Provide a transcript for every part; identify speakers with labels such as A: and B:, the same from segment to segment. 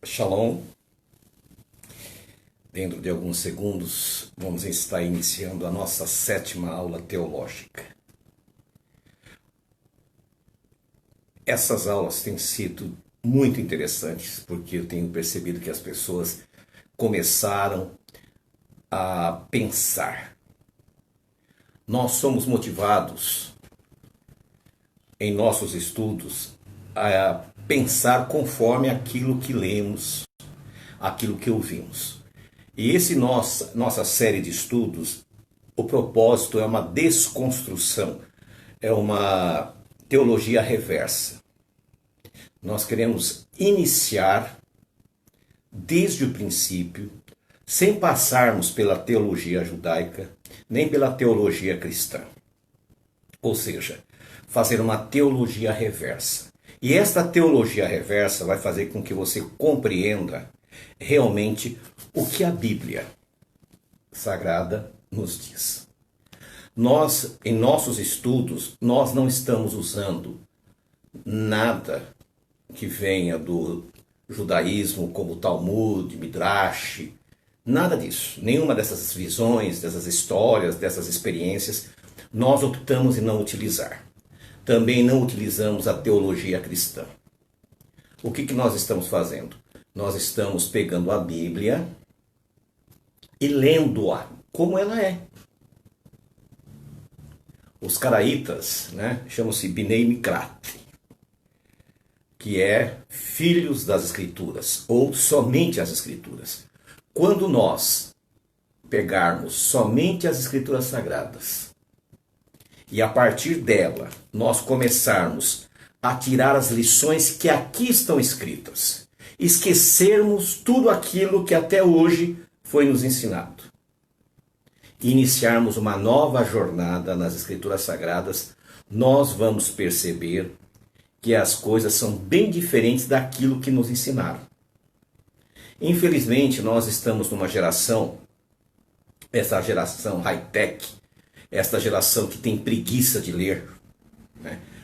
A: Shalom. Dentro de alguns segundos, vamos estar iniciando a nossa 7ª aula teológica. Essas aulas têm sido muito interessantes, porque eu tenho percebido que as pessoas começaram a pensar. Nós somos motivados, em nossos estudos, a pensar conforme aquilo que lemos, aquilo que ouvimos. E nossa série de estudos, o propósito é uma desconstrução, é uma teologia reversa. Nós queremos iniciar desde o princípio, sem passarmos pela teologia judaica, nem pela teologia cristã. Ou seja, fazer uma teologia reversa. E esta teologia reversa vai fazer com que você compreenda realmente o que a Bíblia Sagrada nos diz. Nós, em nossos estudos, nós não estamos usando nada que venha do judaísmo, como Talmud, Midrash, nada disso. Nenhuma dessas visões, dessas histórias, dessas experiências, nós optamos em não utilizar. Também não utilizamos a teologia cristã. O que nós estamos fazendo? Nós estamos pegando a Bíblia e lendo-a como ela é. Os caraítas, chamam-se Bnei Mikrat, que é filhos das Escrituras, ou somente as Escrituras. Quando nós pegarmos somente as Escrituras Sagradas, e a partir dela nós começarmos a tirar as lições que aqui estão escritas, esquecermos tudo aquilo que até hoje foi nos ensinado, e iniciarmos uma nova jornada nas Escrituras Sagradas, nós vamos perceber que as coisas são bem diferentes daquilo que nos ensinaram. Infelizmente, nós estamos numa geração, essa geração high-tech, esta geração que tem preguiça de ler.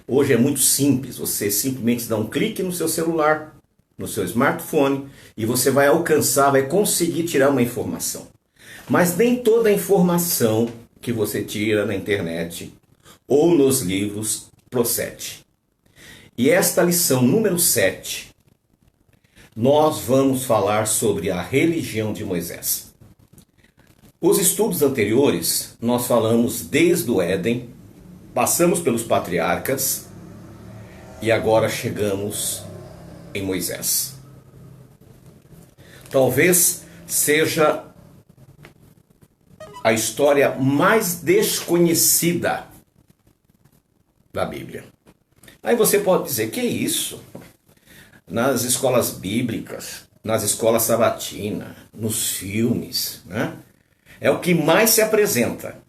A: Hoje é muito simples, você simplesmente dá um clique no seu celular, no seu smartphone, e você vai alcançar, vai conseguir tirar uma informação. Mas nem toda a informação que você tira na internet ou nos livros procede. E esta lição número 7, nós vamos falar sobre a religião de Moisés. Os estudos anteriores, nós falamos desde o Éden, passamos pelos patriarcas e agora chegamos em Moisés. Talvez seja a história mais desconhecida da Bíblia. Aí você pode dizer, que é isso? Nas escolas bíblicas, nas escolas sabatinas, nos filmes, é o que mais se apresenta.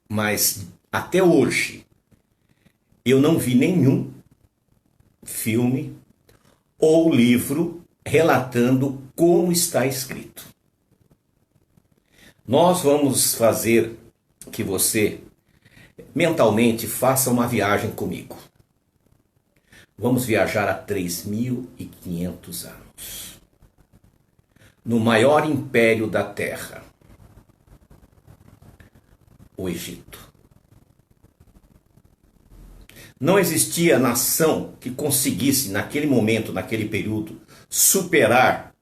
A: Mas até hoje, eu não vi nenhum filme ou livro relatando como está escrito. Nós vamos fazer que você mentalmente faça uma viagem comigo. Vamos viajar a 3.500 anos. No maior império da Terra, o Egito. Não existia nação que conseguisse, naquele momento, naquele período, superar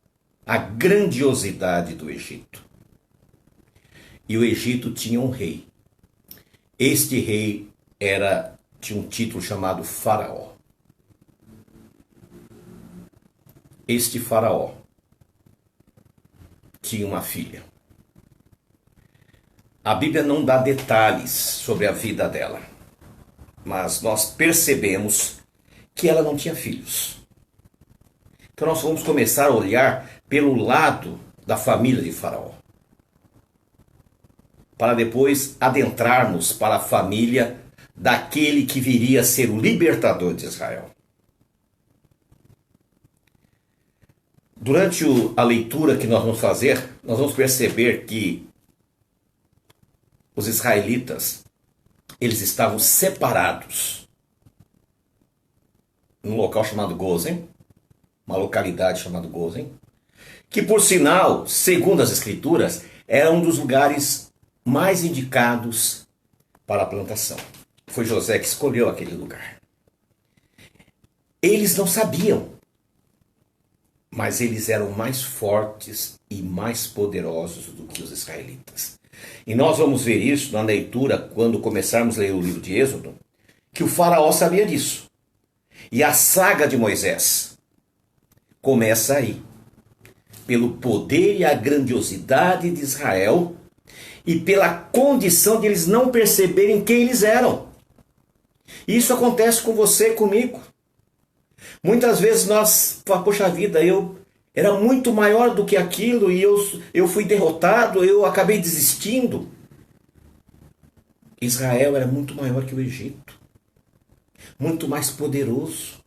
A: a grandiosidade do Egito. E o Egito tinha um rei. Este rei tinha um título chamado Faraó. Este faraó tinha uma filha. A Bíblia não dá detalhes sobre a vida dela, mas nós percebemos que ela não tinha filhos. Então nós vamos começar a olhar pelo lado da família de Faraó, para depois adentrarmos para a família daquele que viria a ser o libertador de Israel. Durante a leitura que nós vamos fazer, nós vamos perceber que os israelitas, eles estavam separados num local chamado Gozen, uma localidade chamada Gozen, que por sinal, segundo as escrituras, era um dos lugares mais indicados para a plantação. Foi José que escolheu aquele lugar. Eles não sabiam, mas eles eram mais fortes e mais poderosos do que os israelitas. E nós vamos ver isso na leitura, quando começarmos a ler o livro de Êxodo, que o faraó sabia disso. E a saga de Moisés começa aí, pelo poder e a grandiosidade de Israel e pela condição de eles não perceberem quem eles eram. Isso acontece com você e comigo. Muitas vezes nós, poxa vida, eu era muito maior do que aquilo e eu fui derrotado, eu acabei desistindo. Israel era muito maior que o Egito, muito mais poderoso.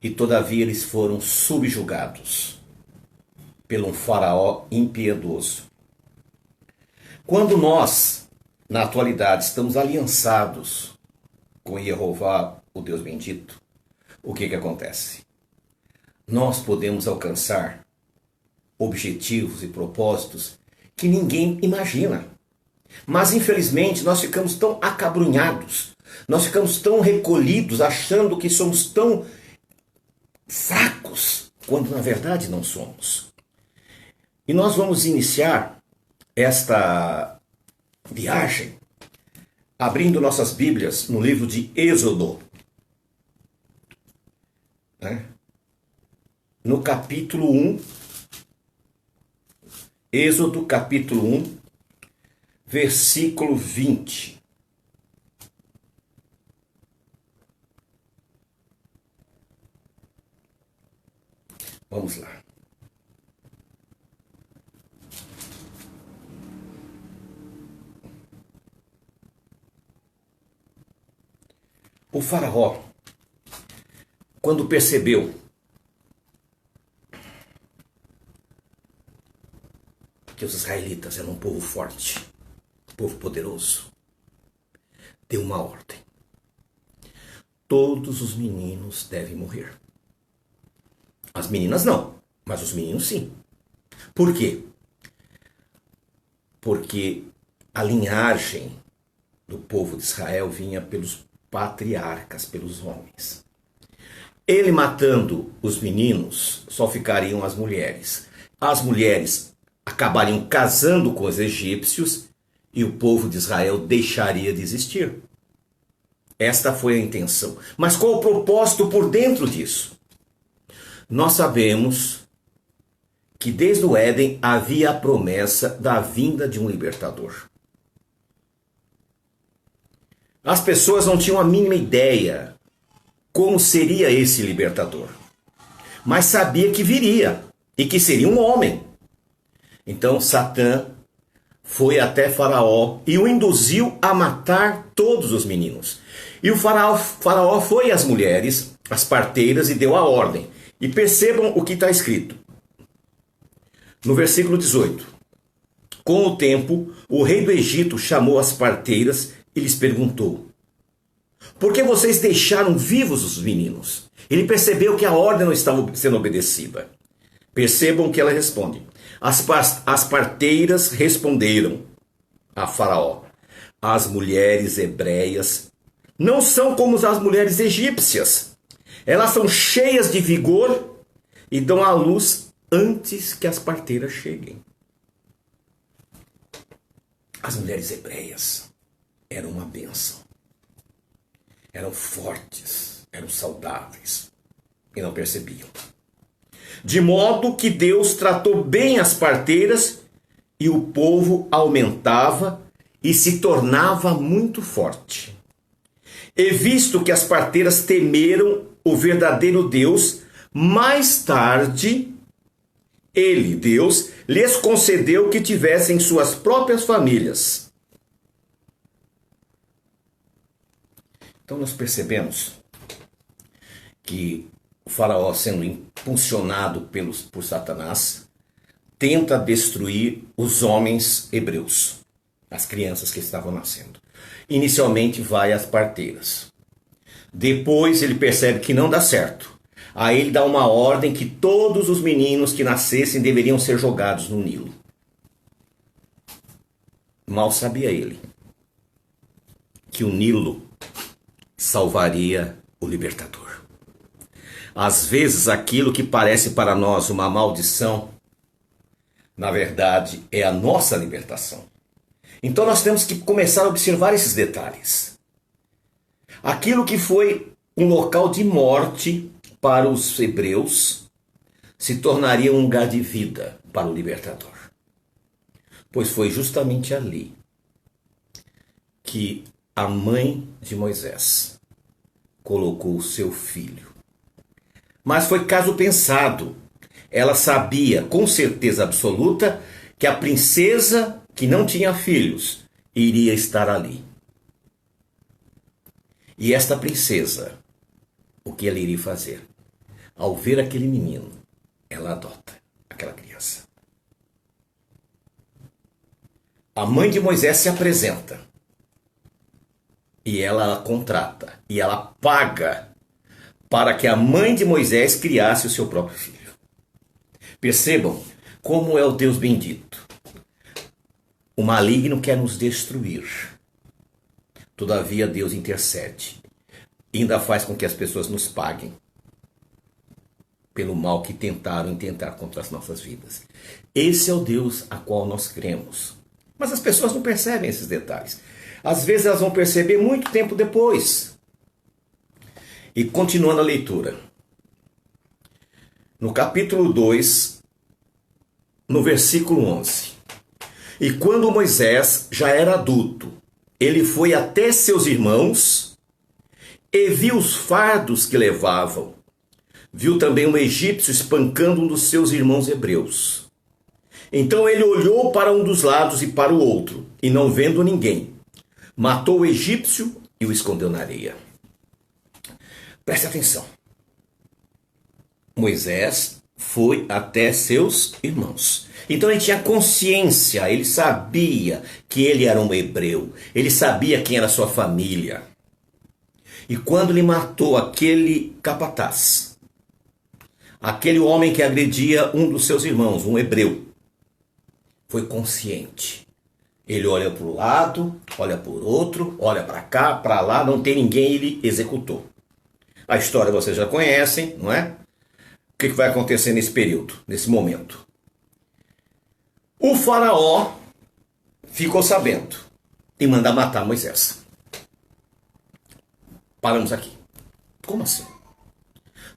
A: E todavia eles foram subjugados por um faraó impiedoso. Quando nós, na atualidade, estamos aliançados com Jeová, o Deus bendito, o que acontece? Nós podemos alcançar objetivos e propósitos que ninguém imagina. Mas infelizmente nós ficamos tão acabrunhados, nós ficamos tão recolhidos, achando que somos tão fracos, quando na verdade não somos. E nós vamos iniciar esta viagem abrindo nossas Bíblias no livro de Êxodo, no capítulo 1, Êxodo capítulo 1, versículo 20. Vamos lá. O faraó, quando percebeu que os israelitas eram um povo forte, um povo poderoso, deu uma ordem. Todos os meninos devem morrer. As meninas não, mas os meninos sim. Por quê? Porque a linhagem do povo de Israel vinha pelos patriarcas, pelos homens. Ele matando os meninos, só ficariam as mulheres. As mulheres acabariam casando com os egípcios e o povo de Israel deixaria de existir. Esta foi a intenção. Mas qual o propósito por dentro disso? Nós sabemos que desde o Éden havia a promessa da vinda de um libertador. As pessoas não tinham a mínima ideia como seria esse libertador, mas sabia que viria e que seria um homem. Então Satã foi até Faraó e o induziu a matar todos os meninos. E o faraó foi às mulheres, às parteiras, e deu a ordem. E percebam o que está escrito. No versículo 18. Com o tempo, o rei do Egito chamou as parteiras e lhes perguntou: por que vocês deixaram vivos os meninos? Ele percebeu que a ordem não estava sendo obedecida. Percebam o que ela responde. As parteiras responderam a Faraó: as mulheres hebreias não são como as mulheres egípcias. Elas são cheias de vigor e dão à luz antes que as parteiras cheguem. As mulheres hebreias eram uma bênção. Eram fortes, eram saudáveis e não percebiam. De modo que Deus tratou bem as parteiras e o povo aumentava e se tornava muito forte. E visto que as parteiras temeram o verdadeiro Deus, mais tarde, ele, Deus, lhes concedeu que tivessem suas próprias famílias. Então nós percebemos que o faraó, sendo impulsionado por Satanás, tenta destruir os homens hebreus, as crianças que estavam nascendo. Inicialmente vai às parteiras. Depois ele percebe que não dá certo. Aí ele dá uma ordem que todos os meninos que nascessem deveriam ser jogados no Nilo. Mal sabia ele que o Nilo salvaria o libertador. Às vezes aquilo que parece para nós uma maldição, na verdade é a nossa libertação. Então nós temos que começar a observar esses detalhes. Aquilo que foi um local de morte para os hebreus se tornaria um lugar de vida para o libertador. Pois foi justamente ali que a mãe de Moisés colocou o seu filho. Mas foi caso pensado. Ela sabia com certeza absoluta que a princesa que não tinha filhos iria estar ali. E esta princesa, o que ela iria fazer? Ao ver aquele menino, ela adota aquela criança. A mãe de Moisés se apresenta. E ela a contrata. E ela paga para que a mãe de Moisés criasse o seu próprio filho. Percebam como é o Deus bendito. O maligno quer nos destruir. Todavia Deus intercede. E ainda faz com que as pessoas nos paguem pelo mal que tentaram intentar contra as nossas vidas. Esse é o Deus a qual nós cremos. Mas as pessoas não percebem esses detalhes. Às vezes elas vão perceber muito tempo depois. E continuando a leitura. No capítulo 2, no versículo 11. E quando Moisés já era adulto, ele foi até seus irmãos e viu os fardos que levavam. Viu também um egípcio espancando um dos seus irmãos hebreus. Então ele olhou para um dos lados e para o outro, e não vendo ninguém, matou o egípcio e o escondeu na areia. Preste atenção. Moisés foi até seus irmãos. Então ele tinha consciência, ele sabia que ele era um hebreu, ele sabia quem era sua família. E quando ele matou aquele capataz, aquele homem que agredia um dos seus irmãos, um hebreu, foi consciente. Ele olha para o lado, olha para o outro, olha para cá, para lá, não tem ninguém, ele executou. A história vocês já conhecem, não é? O que vai acontecer nesse período, nesse momento? O faraó ficou sabendo e manda matar Moisés. Paramos aqui. Como assim?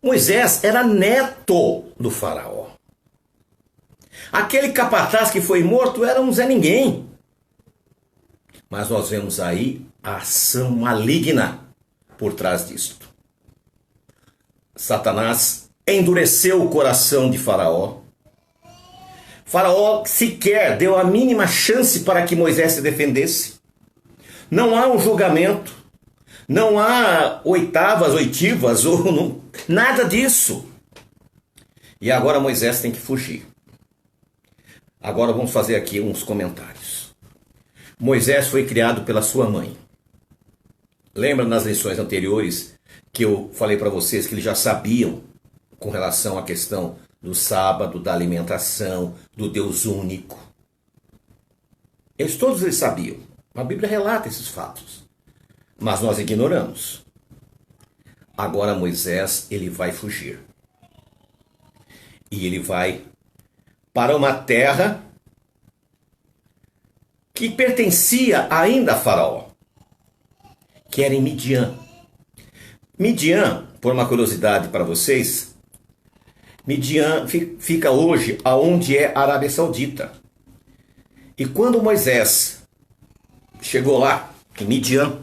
A: Moisés era neto do faraó. Aquele capataz que foi morto era um Zé Ninguém. Mas nós vemos aí a ação maligna por trás disto. Satanás endureceu o coração de Faraó. Faraó sequer deu a mínima chance para que Moisés se defendesse. Não há um julgamento. Não há oitivas, ou não, nada disso. E agora Moisés tem que fugir. Agora vamos fazer aqui uns comentários. Moisés foi criado pela sua mãe. Lembra nas lições anteriores que eu falei para vocês que eles já sabiam com relação à questão do sábado, da alimentação, do Deus único. Todos eles sabiam. A Bíblia relata esses fatos. Mas nós ignoramos. Agora Moisés, ele vai fugir. E ele vai para uma terra que pertencia ainda a Faraó, que era em Midian. Midian, por uma curiosidade para vocês, Midian fica hoje aonde é a Arábia Saudita. E quando Moisés chegou lá, em Midian,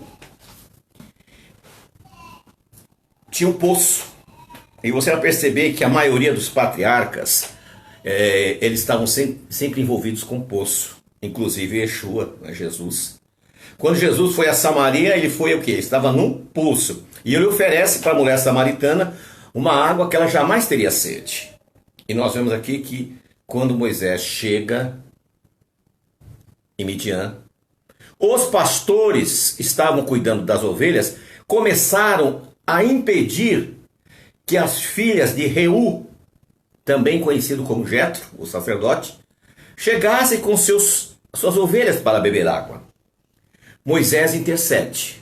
A: tinha um poço. E você vai perceber que a maioria dos patriarcas, eles estavam sempre envolvidos com o poço. Inclusive Yeshua, Jesus. Quando Jesus foi a Samaria, ele foi o quê? Ele estava num poço. E ele oferece para a mulher samaritana uma água que ela jamais teria sede. E nós vemos aqui que quando Moisés chega em Midian, os pastores estavam cuidando das ovelhas, começaram a impedir que as filhas de Reu, também conhecido como Jetro, o sacerdote, chegassem com suas ovelhas para beber água. Moisés intercede.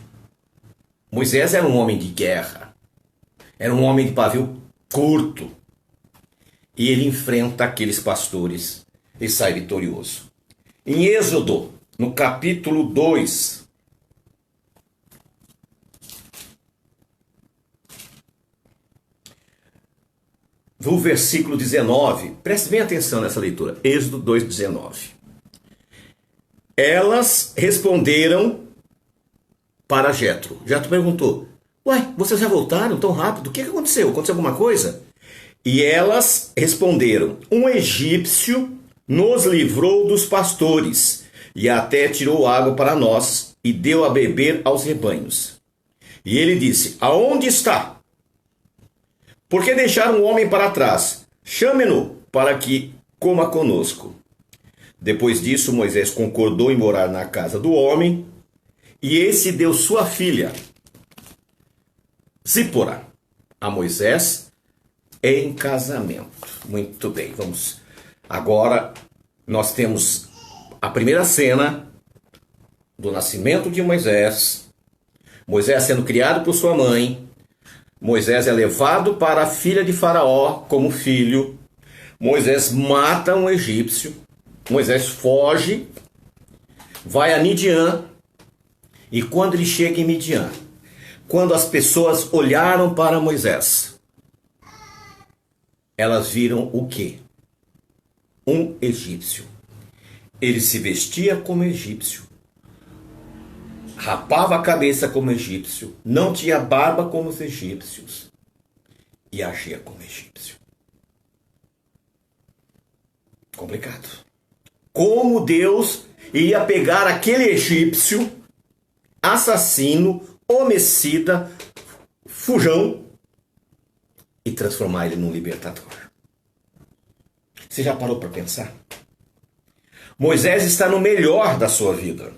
A: Moisés era um homem de guerra, era um homem de pavio curto, e ele enfrenta aqueles pastores e sai vitorioso. Em Êxodo, no capítulo 2, no versículo 19, preste bem atenção nessa leitura, Êxodo 2,19. Elas responderam para Jetro. Jetro perguntou: uai, vocês já voltaram tão rápido? O que aconteceu? Aconteceu alguma coisa? E elas responderam: um egípcio nos livrou dos pastores e até tirou água para nós e deu a beber aos rebanhos. E ele disse: aonde está? Por que deixaram o homem para trás? Chame-no para que coma conosco. Depois disso, Moisés concordou em morar na casa do homem, e esse deu sua filha, Zípora, a Moisés em casamento. Muito bem, vamos. Agora nós temos a primeira cena do nascimento de Moisés. Moisés sendo criado por sua mãe. Moisés é levado para a filha de Faraó como filho. Moisés mata um egípcio. Moisés foge, vai a Midian. E quando ele chega em Midian, quando as pessoas olharam para Moisés, elas viram o quê? Um egípcio. Ele se vestia como egípcio, rapava a cabeça como egípcio, não tinha barba como os egípcios e agia como egípcio. Complicado. Como Deus iria pegar aquele egípcio, assassino, homicida, fujão, e transformar ele num libertador? Você já parou para pensar? Moisés está no melhor da sua vida.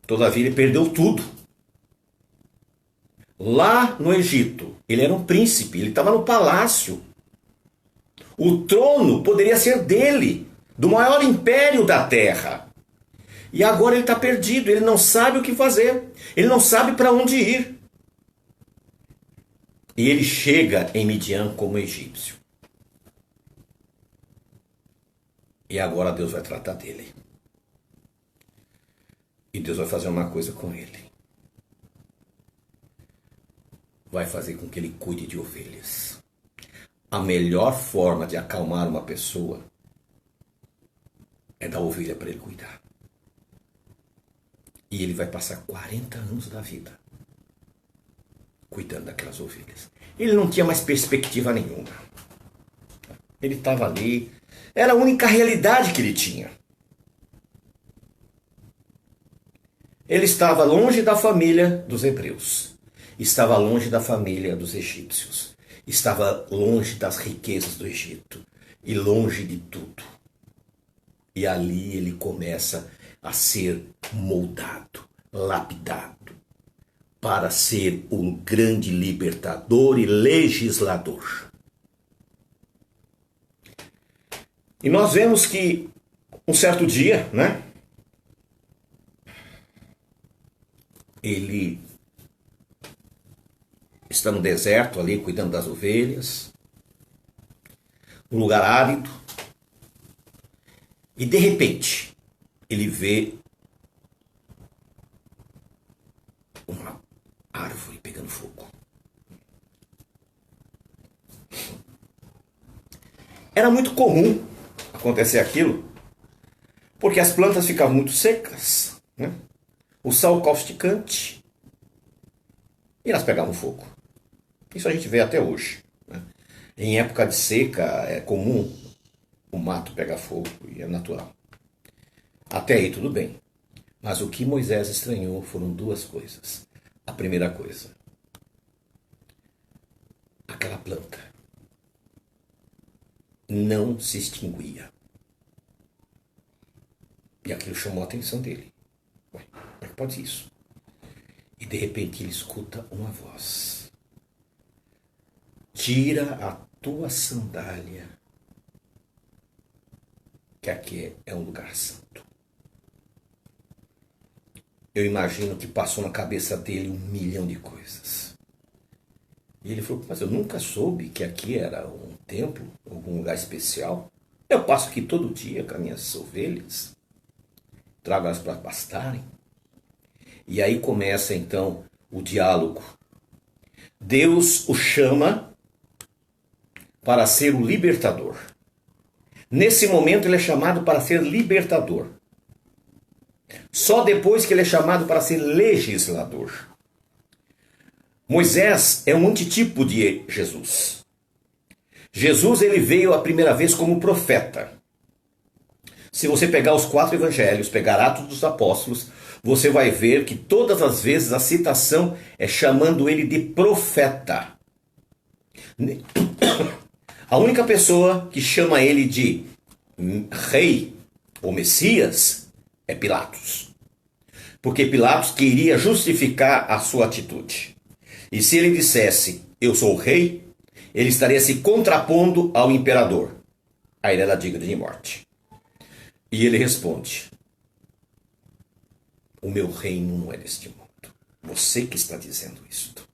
A: Todavia ele perdeu tudo. Lá no Egito, ele era um príncipe, ele estava no palácio. O trono poderia ser dele, do maior império da terra. E agora ele está perdido, ele não sabe o que fazer, ele não sabe para onde ir. E ele chega em Midian como egípcio. E agora Deus vai tratar dele. E Deus vai fazer uma coisa com ele. Vai fazer com que ele cuide de ovelhas. A melhor forma de acalmar uma pessoa é dar ovelha para ele cuidar. E ele vai passar 40 anos da vida cuidando daquelas ovelhas. Ele não tinha mais perspectiva nenhuma. Ele estava ali. Era a única realidade que ele tinha. Ele estava longe da família dos hebreus. Estava longe da família dos egípcios. Estava longe das riquezas do Egito. E longe de tudo. E ali ele começa a ser moldado, lapidado, para ser um grande libertador e legislador. E nós vemos que um certo dia, né? Ele está no deserto ali, cuidando das ovelhas, um lugar árido, e de repente ele vê uma árvore pegando fogo. Era muito comum acontecer aquilo, porque as plantas ficavam muito secas, né? O sal causticante, e elas pegavam fogo. Isso a gente vê até hoje, né? Em época de seca é comum o mato pegar fogo, e é natural. Até aí tudo bem. Mas o que Moisés estranhou foram duas coisas. A primeira coisa, aquela planta não se extinguia. E aquilo chamou a atenção dele. Ué, como é que pode isso? E de repente ele escuta uma voz. tira a tua sandália, que aqui é um lugar santo. Eu imagino que passou na cabeça dele 1.000.000 de coisas. E ele falou, mas eu nunca soube que aqui era um templo, algum lugar especial. Eu passo aqui todo dia com as minhas ovelhas, trago elas para pastarem. E aí começa então o diálogo. Deus o chama para ser o libertador. Nesse momento ele é chamado para ser libertador. Só depois que ele é chamado para ser legislador. Moisés é um antitipo de Jesus. Jesus ele veio a primeira vez como profeta. Se você pegar os 4 evangelhos, pegar Atos dos Apóstolos, você vai ver que todas as vezes a citação é chamando ele de profeta. A única pessoa que chama ele de rei ou Messias é Pilatos. Porque Pilatos queria justificar a sua atitude. E se ele dissesse, eu sou o rei, ele estaria se contrapondo ao imperador. Aí ele era digno de morte. E ele responde, o meu reino não é deste mundo. Você que está dizendo isto.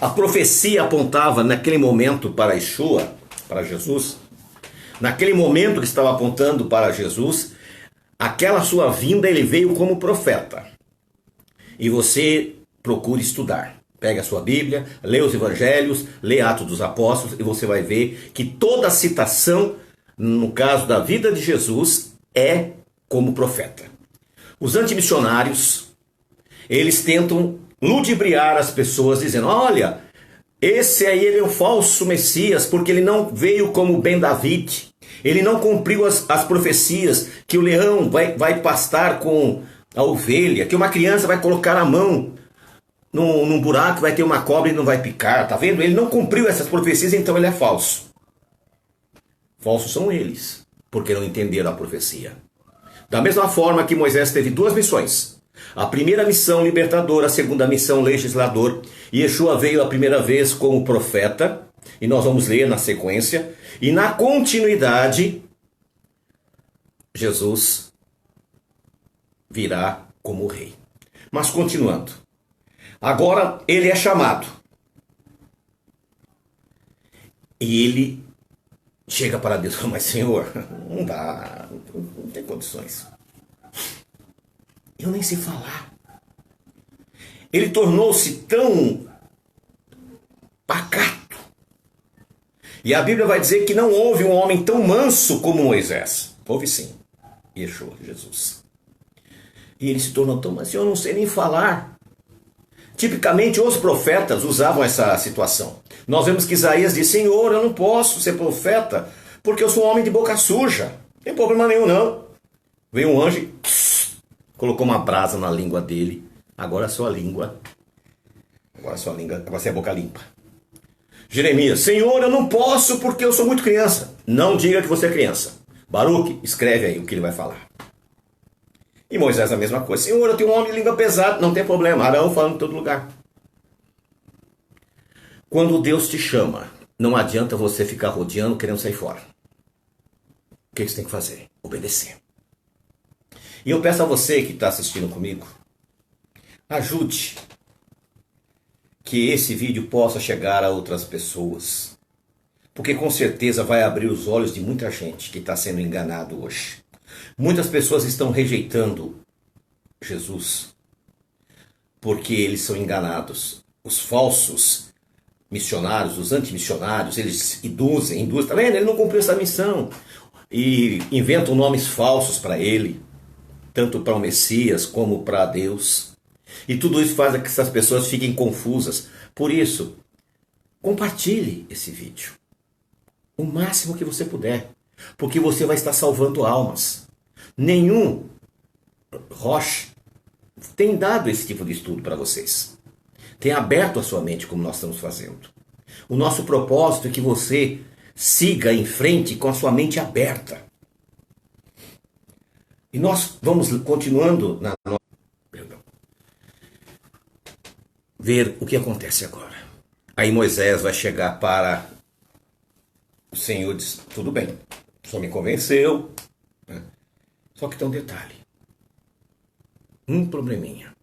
A: A profecia apontava naquele momento para Yeshua, para Jesus. Naquele momento que estava apontando para Jesus, aquela sua vinda ele veio como profeta. E você procure estudar. Pega a sua Bíblia, lê os evangelhos, lê Atos dos Apóstolos e você vai ver que toda a citação, no caso da vida de Jesus, é como profeta. Os antimissionários, eles tentam ludibriar as pessoas dizendo, olha, esse aí ele é um falso Messias porque ele não veio como Ben David. Ele não cumpriu as profecias que o leão vai pastar com a ovelha, que uma criança vai colocar a mão num buraco, vai ter uma cobra e não vai picar, tá vendo? Ele não cumpriu essas profecias, então ele é falso. Falsos são eles, porque não entenderam a profecia. Da mesma forma que Moisés teve 2 missões. A primeira missão libertadora, a segunda missão legislador. E Yeshua veio a primeira vez como profeta, e nós vamos ler na sequência. E na continuidade, Jesus virá como rei. Mas continuando. Agora ele é chamado. E ele chega para Deus, mas Senhor, não dá, não tem condições. Eu nem sei falar. Ele tornou-se tão pacato. E a Bíblia vai dizer que não houve um homem tão manso como Moisés. Houve sim, Yeshua, Jesus. E ele se tornou tão manso, eu não sei nem falar. Tipicamente os profetas usavam essa situação. Nós vemos que Isaías diz, Senhor, eu não posso ser profeta, porque eu sou um homem de boca suja. Não tem problema nenhum não. Veio um anjo e colocou uma brasa na língua dele. Agora a sua língua, agora você é boca limpa. Jeremias, Senhor, eu não posso porque eu sou muito criança. Não diga que você é criança. Baruque, escreve aí o que ele vai falar. E Moisés a mesma coisa. Senhor, eu tenho um homem de língua pesada. Não tem problema. Arão falando em todo lugar. Quando Deus te chama, não adianta você ficar rodeando querendo sair fora. O que você tem que fazer? Obedecer. E eu peço a você que está assistindo comigo, ajude que esse vídeo possa chegar a outras pessoas. Porque com certeza vai abrir os olhos de muita gente que está sendo enganado hoje. Muitas pessoas estão rejeitando Jesus porque eles são enganados. Os falsos missionários, os antimissionários, eles induzem, tá vendo? Ele não cumpriu essa missão. E inventam nomes falsos para ele, tanto para o Messias como para Deus. E tudo isso faz com que essas pessoas fiquem confusas. Por isso, compartilhe esse vídeo o máximo que você puder, porque você vai estar salvando almas. Nenhum Roche tem dado esse tipo de estudo para vocês. Tem aberto a sua mente como nós estamos fazendo. O nosso propósito é que você siga em frente com a sua mente aberta. E nós vamos continuando ver o que acontece agora. Aí Moisés vai chegar para O Senhor diz, tudo bem, só me convenceu, né? Só que tem um detalhe, um probleminha.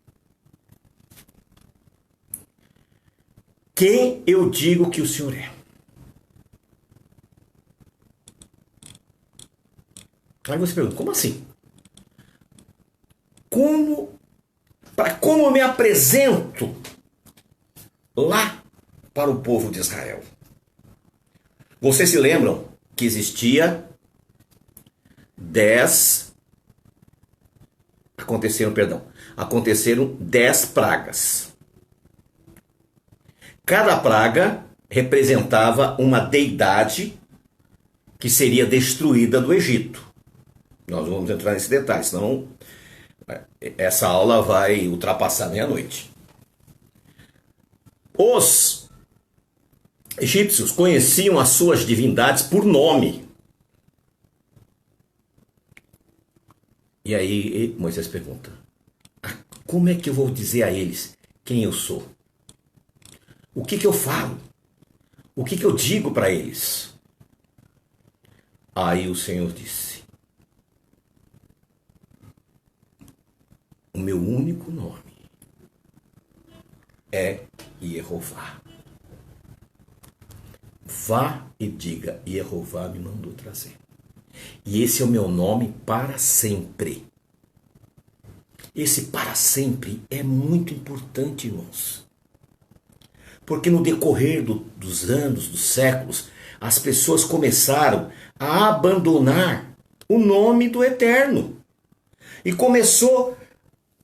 A: Quem eu digo que o Senhor é? Aí você pergunta, como assim? Como eu me apresento lá para o povo de Israel? Vocês se lembram que existia 10, aconteceram 10 pragas. Cada praga representava uma deidade que seria destruída do Egito. Nós vamos entrar nesse detalhe, senão essa aula vai ultrapassar meia-noite. Os egípcios conheciam as suas divindades por nome. E aí Moisés pergunta, como é que eu vou dizer a eles quem eu sou? O que eu falo? O que eu digo para eles? Aí o Senhor disse, o meu único nome é Jeová. Vá e diga, Jeová me mandou trazer. E esse é o meu nome para sempre. Esse para sempre é muito importante, irmãos. Porque no decorrer dos anos, dos séculos, as pessoas começaram a abandonar o nome do Eterno. E começou,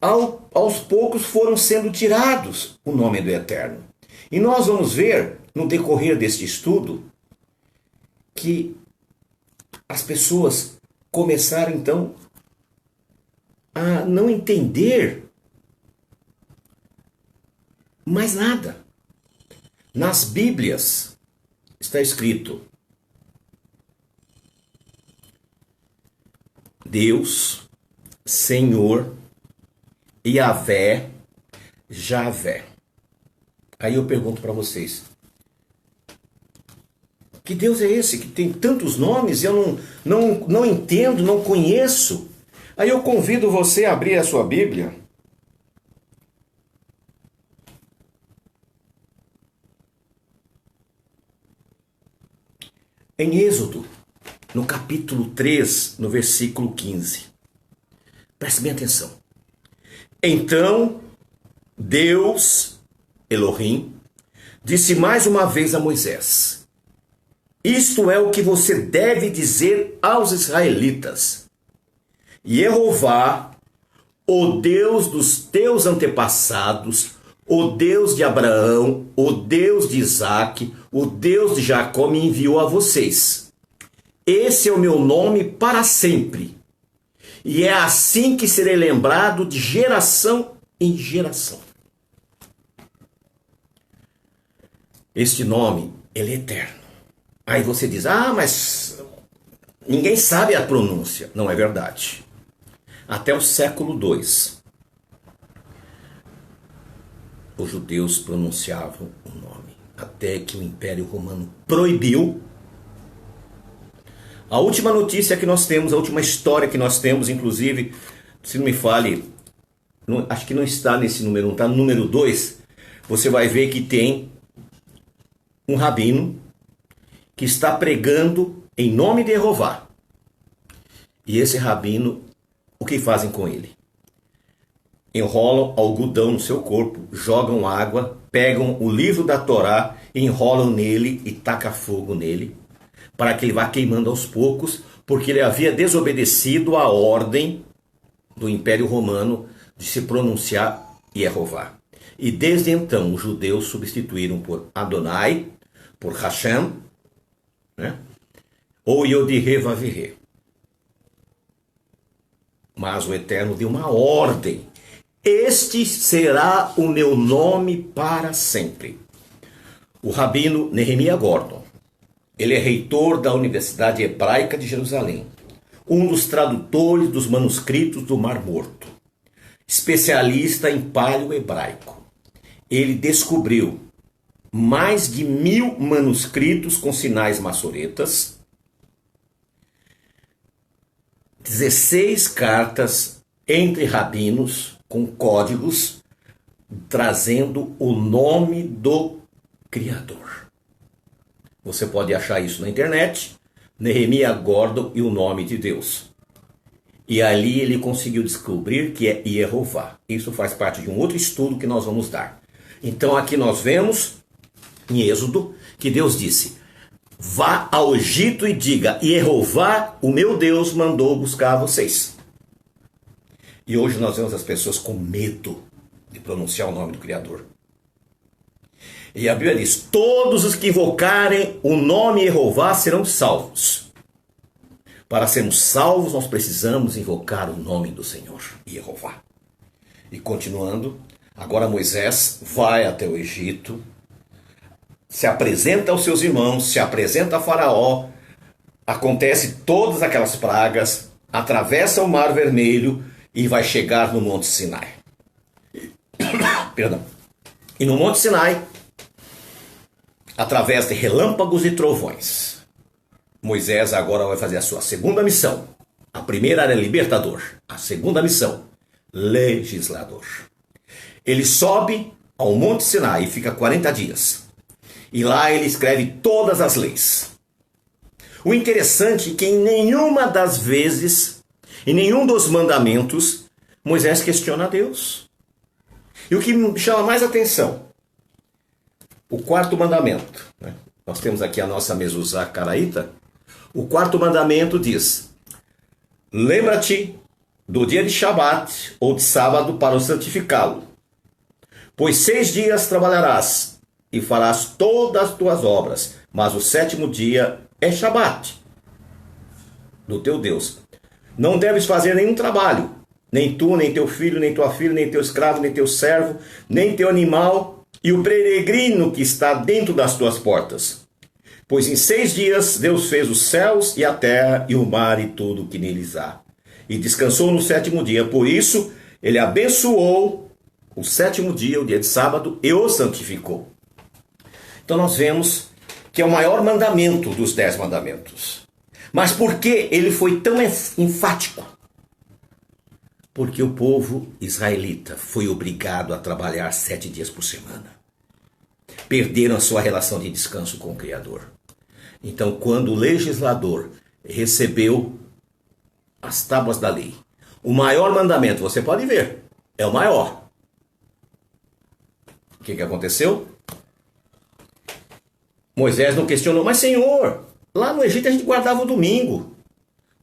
A: aos poucos foram sendo tirados o nome do Eterno. E nós vamos ver, no decorrer deste estudo, que as pessoas começaram então a não entender mais nada. Nas Bíblias está escrito Deus, Senhor, Yahvé, Javé. Aí eu pergunto para vocês, que Deus é esse que tem tantos nomes e eu não entendo, não conheço? Aí eu convido você a abrir a sua Bíblia. Em Êxodo, no capítulo 3, no versículo 15. Preste bem atenção. Então, Deus, Elohim, disse mais uma vez a Moisés, isto é o que você deve dizer aos israelitas. Jeová, o Deus dos teus antepassados, o Deus de Abraão, o Deus de Isaque, o Deus de Jacó me enviou a vocês. Esse é o meu nome para sempre. E é assim que serei lembrado de geração em geração. Este nome, ele é eterno. Aí você diz, mas ninguém sabe a pronúncia. Não é verdade. Até o século II, os judeus pronunciavam o nome, até que o Império Romano proibiu. A última notícia que nós temos, a última história que nós temos, inclusive, se não me fale, acho que não está nesse número 1, está no número 2, você vai ver que tem um rabino que está pregando em nome de Jeová. E esse rabino, o que fazem com ele? Enrolam algodão no seu corpo, jogam água, pegam o livro da Torá, enrolam nele e tacam fogo nele, para que ele vá queimando aos poucos, porque ele havia desobedecido a ordem do Império Romano de se pronunciar Jeová. E desde então os judeus substituíram por Adonai, por Hashem, né? Ou Yod-Heh-Vav-Heh. Mas o Eterno deu uma ordem. Este será o meu nome para sempre. O rabino Nehemiah Gordon, ele é reitor da Universidade Hebraica de Jerusalém, um dos tradutores dos manuscritos do Mar Morto, especialista em paleo-hebraico. Ele descobriu mais de 1000 manuscritos com sinais maçoretas, 16 cartas entre rabinos com códigos trazendo o nome do Criador. Você pode achar isso na internet, Nehemiah Gordon e o nome de Deus. E ali ele conseguiu descobrir que é Jeová. Isso faz parte de um outro estudo que nós vamos dar. Então aqui nós vemos em Êxodo que Deus disse: vá ao Egito e diga, Jeová, o meu Deus, mandou buscar vocês. E hoje nós vemos as pessoas com medo de pronunciar o nome do Criador. E a Bíblia diz: todos os que invocarem o nome Jeová serão salvos. Para sermos salvos, nós precisamos invocar o nome do Senhor, Jeová. E continuando, agora Moisés vai até o Egito, se apresenta aos seus irmãos, se apresenta a Faraó, acontece todas aquelas pragas, atravessa o Mar Vermelho e vai chegar no Monte Sinai. Perdão. E no Monte Sinai, através de relâmpagos e trovões, Moisés agora vai fazer a sua segunda missão. A primeira era libertador, a segunda missão, legislador. Ele sobe ao Monte Sinai e fica 40 dias. E lá ele escreve todas as leis. O interessante é que em nenhuma das vezes, em nenhum dos mandamentos, Moisés questiona a Deus. E o que me chama mais atenção, o quarto mandamento, né? Nós temos aqui a nossa mezuzá caraíta. O quarto mandamento diz: lembra-te do dia de Shabat ou de sábado para o santificá-lo. Pois 6 dias trabalharás e farás todas as tuas obras, mas o 7º dia é Shabat do teu Deus. Não deves fazer nenhum trabalho, nem tu, nem teu filho, nem tua filha, nem teu escravo, nem teu servo, nem teu animal e o peregrino que está dentro das tuas portas. Pois em 6 dias Deus fez os céus e a terra e o mar e tudo o que neles há. E descansou no 7º dia. Por isso, ele abençoou o 7º dia, o dia de sábado, e o santificou. Então nós vemos que é o maior mandamento dos 10 mandamentos. Mas por que ele foi tão enfático? Porque o povo israelita foi obrigado a trabalhar 7 dias por semana. Perderam a sua relação de descanso com o Criador. Então, quando o legislador recebeu as tábuas da lei, o maior mandamento, você pode ver, é o maior. O que aconteceu? Moisés não questionou: mas Senhor, lá no Egito a gente guardava o domingo.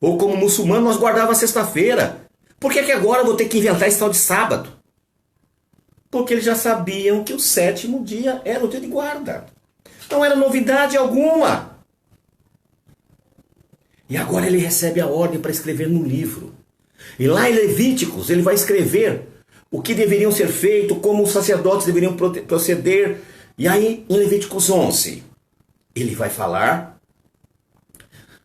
A: Ou como muçulmano nós guardava a sexta-feira. Por que agora eu vou ter que inventar esse tal de sábado? Porque eles já sabiam que o 7º dia era o dia de guarda. Não era novidade alguma. E agora ele recebe a ordem para escrever no livro. E lá em Levíticos ele vai escrever o que deveriam ser feito, como os sacerdotes deveriam proceder. E aí em Levíticos 11 ele vai falar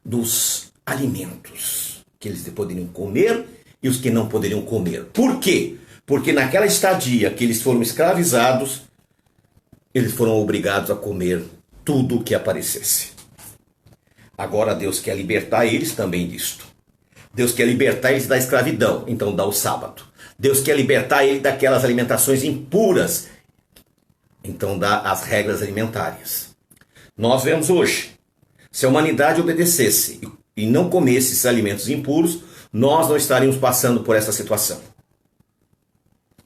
A: dos alimentos que eles poderiam comer e os que não poderiam comer. Por quê? Porque naquela estadia que eles foram escravizados, eles foram obrigados a comer tudo o que aparecesse. Agora Deus quer libertar eles também disto. Deus quer libertar eles da escravidão, então dá o sábado. Deus quer libertar eles daquelas alimentações impuras, então dá as regras alimentares. Nós vemos hoje, se a humanidade obedecesse e não comesse esses alimentos impuros, nós não estaríamos passando por essa situação.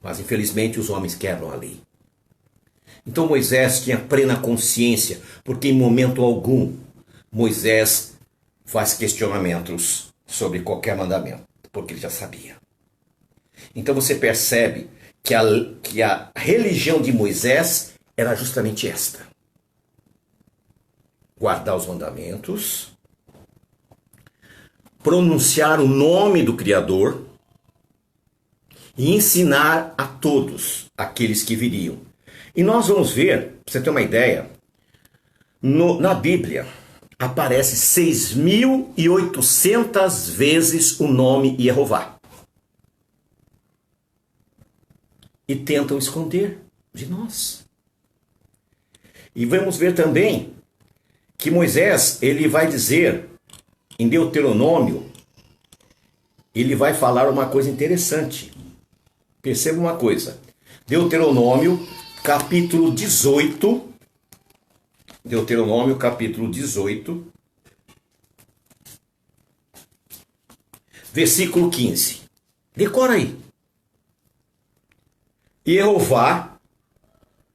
A: Mas infelizmente os homens quebram a lei. Então Moisés tinha plena consciência, porque em momento algum Moisés faz questionamentos sobre qualquer mandamento, porque ele já sabia. Então você percebe que a religião de Moisés era justamente esta: guardar os mandamentos, pronunciar o nome do Criador e ensinar a todos aqueles que viriam. E nós vamos ver, para você ter uma ideia, na Bíblia aparece 6.800 vezes o nome Jeová. E tentam esconder de nós. E vamos ver também que Moisés, ele vai dizer em Deuteronômio, ele vai falar uma coisa interessante. Perceba uma coisa. Deuteronômio, capítulo 18. Deuteronômio, capítulo 18. Versículo 15. Decora aí. Jeová,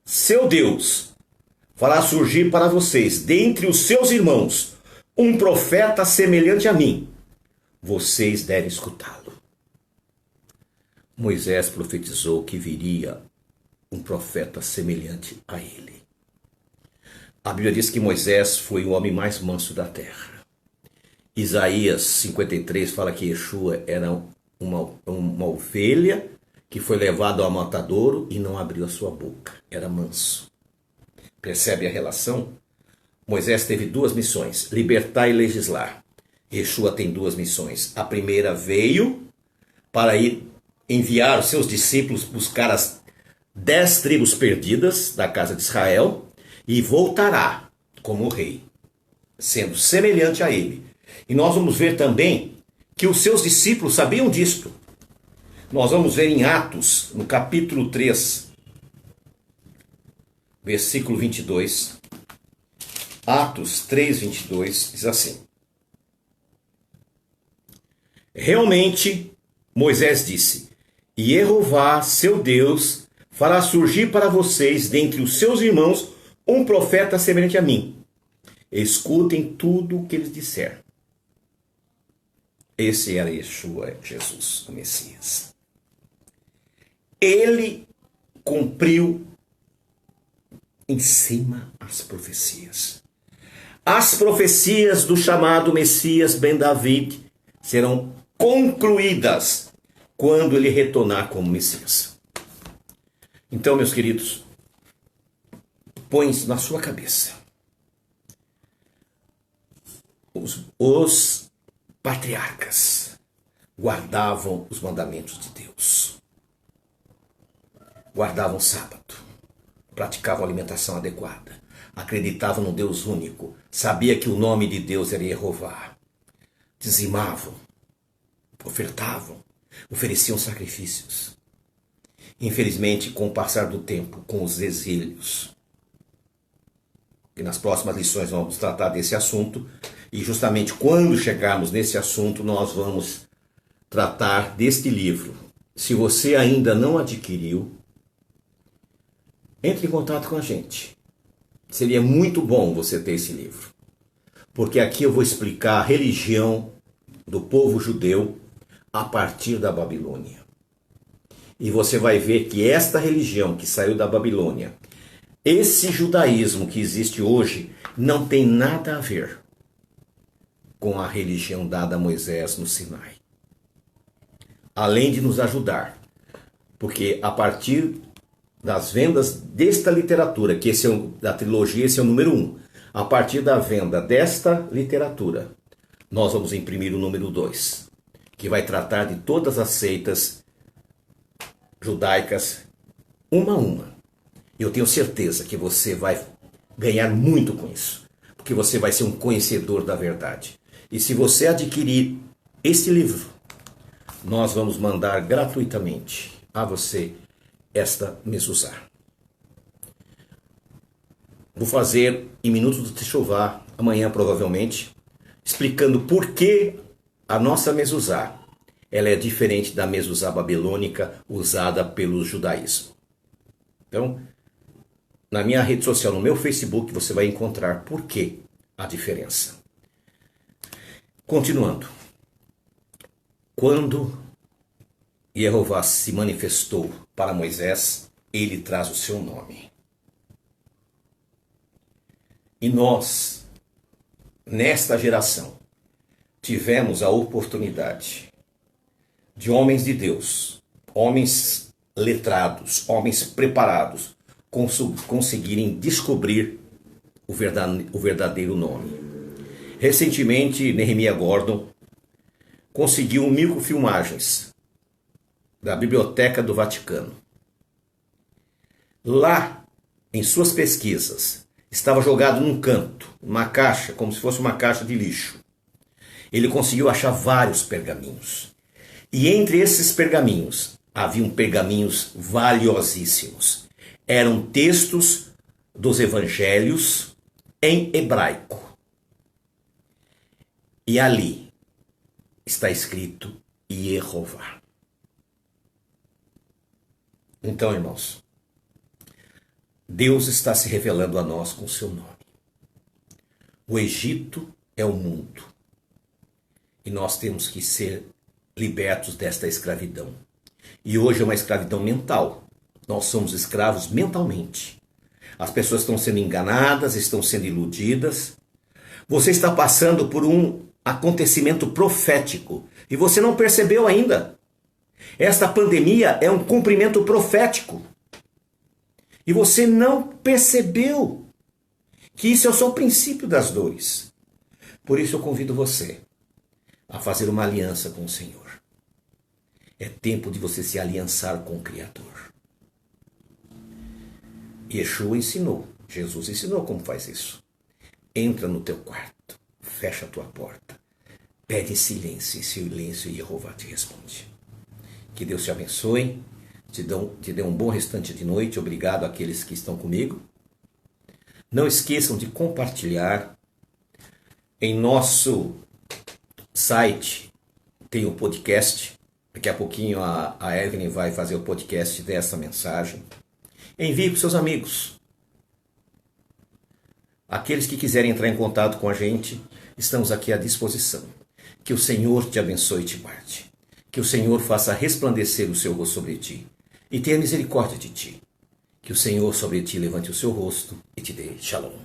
A: seu Deus, fará surgir para vocês, dentre os seus irmãos, um profeta semelhante a mim. Vocês devem escutá-lo. Moisés profetizou que viria um profeta semelhante a ele. A Bíblia diz que Moisés foi o homem mais manso da terra. Isaías 53 fala que Yeshua era uma ovelha que foi levado ao matadouro e não abriu a sua boca. Era manso. Percebe a relação? Moisés teve duas missões, libertar e legislar. Yeshua tem duas missões. A primeira veio para ir enviar os seus discípulos buscar as 10 tribos perdidas da casa de Israel e voltará como rei, sendo semelhante a ele. E nós vamos ver também que os seus discípulos sabiam disto. Nós vamos ver em Atos, no capítulo 3, versículo 22. Atos 3, 22, diz assim. Realmente, Moisés disse, e Jeová, seu Deus, fará surgir para vocês, dentre os seus irmãos, um profeta semelhante a mim. Escutem tudo o que ele disser. Esse era Yeshua, Jesus, o Messias. Ele cumpriu em cima as profecias. As profecias do chamado Messias Ben David serão concluídas quando ele retornar como Messias. Então, meus queridos, põe na sua cabeça. Os patriarcas guardavam os mandamentos de Deus. Guardavam o sábado. Praticavam alimentação adequada. Acreditavam no Deus único. Sabia que o nome de Deus era Jeová. Dizimavam. Ofertavam. Ofereciam sacrifícios. Infelizmente, com o passar do tempo, com os exílios. E nas próximas lições vamos tratar desse assunto. E justamente quando chegarmos nesse assunto, nós vamos tratar deste livro. Se você ainda não adquiriu, entre em contato com a gente. Seria muito bom você ter esse livro. Porque aqui eu vou explicar a religião do povo judeu a partir da Babilônia. E você vai ver que esta religião que saiu da Babilônia, esse judaísmo que existe hoje, não tem nada a ver com a religião dada a Moisés no Sinai. Além de nos ajudar, porque a partir das vendas desta literatura, que esse é da trilogia, esse é o número 1, a partir da venda desta literatura, nós vamos imprimir o número 2, que vai tratar de todas as seitas judaicas, uma a uma. Eu tenho certeza que você vai ganhar muito com isso, porque você vai ser um conhecedor da verdade. E se você adquirir este livro, nós vamos mandar gratuitamente a você esta mezuzá. Vou fazer em minutos do Teshuvá, amanhã provavelmente, explicando por que a nossa mezuzá ela é diferente da mezuzá babilônica usada pelo judaísmo. Então, na minha rede social, no meu Facebook, você vai encontrar por que a diferença. Continuando. Quando Jeová se manifestou para Moisés, ele traz o seu nome. E nós, nesta geração, tivemos a oportunidade de homens de Deus, homens letrados, homens preparados, conseguirem descobrir o verdadeiro nome. Recentemente, Nehemiah Gordon conseguiu 1000 filmagens da Biblioteca do Vaticano. Lá, em suas pesquisas, estava jogado num canto, uma caixa, como se fosse uma caixa de lixo. Ele conseguiu achar vários pergaminhos. E entre esses pergaminhos, haviam pergaminhos valiosíssimos. Eram textos dos evangelhos em hebraico. E ali está escrito Jeová. Então, irmãos, Deus está se revelando a nós com o seu nome. O Egito é o mundo. E nós temos que ser libertos desta escravidão. E hoje é uma escravidão mental. Nós somos escravos mentalmente. As pessoas estão sendo enganadas, estão sendo iludidas. Você está passando por um acontecimento profético e você não percebeu ainda. Esta pandemia é um cumprimento profético. E você não percebeu que isso é só o princípio das dores. Por isso eu convido você a fazer uma aliança com o Senhor. É tempo de você se aliançar com o Criador. Yeshua ensinou, Jesus ensinou como faz isso. Entra no teu quarto, fecha a tua porta, pede em silêncio e Jeová te responde. Que Deus te abençoe, te dê um bom restante de noite. Obrigado àqueles que estão comigo. Não esqueçam de compartilhar. Em nosso site tem o podcast. Daqui a pouquinho a Evelyn vai fazer o podcast dessa mensagem. Envie para os seus amigos. Aqueles que quiserem entrar em contato com a gente, estamos aqui à disposição. Que o Senhor te abençoe e te guarde. Que o Senhor faça resplandecer o seu rosto sobre ti e tenha misericórdia de ti. Que o Senhor sobre ti levante o seu rosto e te dê shalom.